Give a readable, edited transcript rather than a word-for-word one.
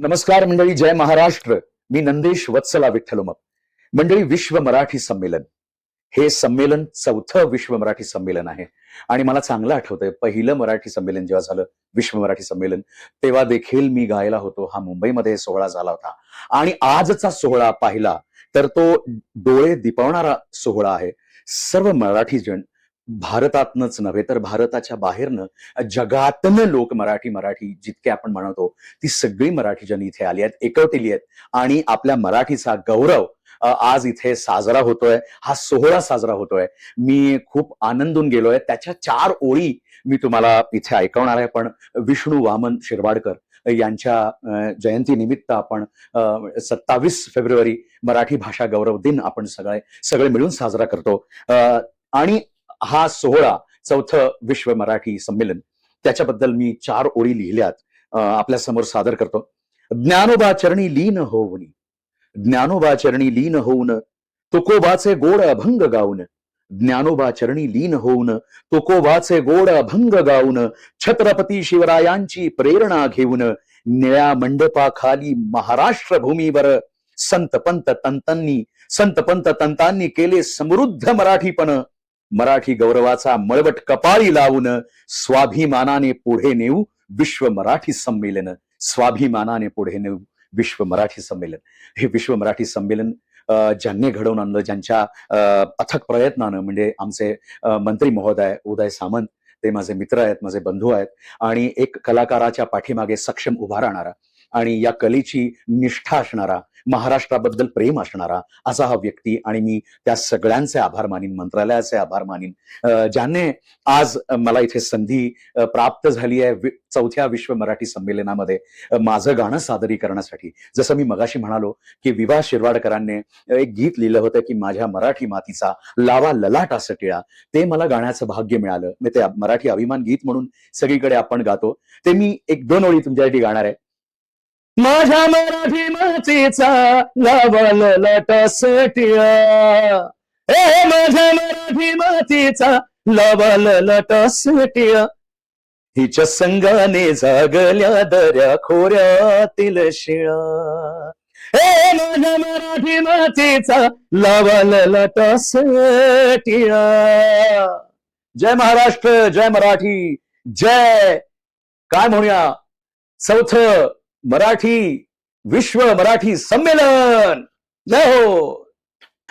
नमस्कार मंडळी, जय महाराष्ट्र. मी नंदेश वत्सला विठ्ठलोमप. मंडळी, विश्व मराठी संमेलन हे संमेलन 4थं विश्व मराठी संमेलन आहे. आणि मला चांगलं आठवतंय, पहिलं मराठी संमेलन जेव्हा झालं, विश्व मराठी संमेलन, तेव्हा देखील मी गायला होतो. हा मुंबईमध्ये सोहळा झाला होता. आणि आजचा सोहळा पाहिला तर तो डोळे दिपवणारा सोहळा आहे. सर्व मराठी जण भारतातनच नव्हे तर भारताच्या बाहेरनं, जगातनं लोक मराठी जितके आपण म्हणतो ती सगळी मराठी जन इथे आली आहेत, एकवटली आहेत. आणि आपल्या मराठीचा गौरव आज इथे साजरा होतोय, हा सोहळा साजरा होतोय. मी खूप आनंदून गेलोय. त्याच्या 4 ओळी मी तुम्हाला इथे ऐकवणार आहे. पण विष्णू वामन शिरवाडकर यांच्या जयंतीनिमित्त आपण 27 फेब्रुवारी मराठी भाषा गौरव दिन आपण सगळे मिळून साजरा करतो. आणि हा सोहळा 4थं विश्व मराठी संमेलन, त्याच्याबद्दल मी 4 ओळी लिहिल्यात, आपल्या समोर सादर करतो. ज्ञानोबा चरणी लीन होऊन, ज्ञानोबा चरणी लीन होऊन तुकोबाचे गोड अभंग गाऊन, ज्ञानोबा चरणी लीन होऊन तुकोबाचे गोड अभंग गाऊन, छत्रपती शिवरायांची प्रेरणा घेऊन, निळ्या मंडपाखाली महाराष्ट्र भूमीवर संत पंत तंतांनी केले समृद्ध मराठीपण. मराठी गौरवाचा मळवट कपाळी लावून स्वाभिमानाने पुढे नेऊ विश्व मराठी संमेलन. स्वाभिमानाने पुढे नेऊ विश्व मराठी संमेलन. हे विश्व मराठी संमेलन ज्यांनी घडवून आणलं, ज्यांच्या अथक प्रयत्नानं, म्हणजे आमचे मंत्री महोदय उदय सामंत, ते माझे मित्र आहेत, माझे बंधू आहेत. आणि एक कलाकाराच्या पाठीमागे सक्षम उभा राहणारा आणि या कलेची निष्ठा असणारा, महाराष्ट्राबद्दल प्रेम असणारा असा हा व्यक्ती. आणि मी त्या सगळ्यांचे आभार मानीन, मंत्रालयाचे आभार मानीन, ज्याने आज मला इथे संधी प्राप्त झाली आहे 4थ्या विश्व मराठी संमेलनामध्ये माझं गाणं सादरीकरणासाठी. जसं मी मगाशी म्हणालो की विभा शिरवाडकरांनी एक गीत लिहिलं होतं की माझ्या मराठी मातीचा लावा ललाट असं टिळा. ते मला गाण्याचं भाग्य मिळालं. मी ते मराठी अभिमान गीत म्हणून सगळीकडे आपण गातो. ते मी 1-2 ओळी तुमच्यासाठी गाणार आहे. माझ्या मराठी मातीचा लावा ललाट असं टिळा, ए माझ्या मराठी मातीचा लावा ललाट असं टिळा, हिच्या संगाने जागल्या दऱ्या खोऱ्यातील शिळा, ए माझ्या मराठी मातीचा लावा ललाट असं टिळा. जय महाराष्ट्र, जय मराठी, जय. काय म्हणूया, 4थं मराठी विश्व मराठी संमेलन. जय हो.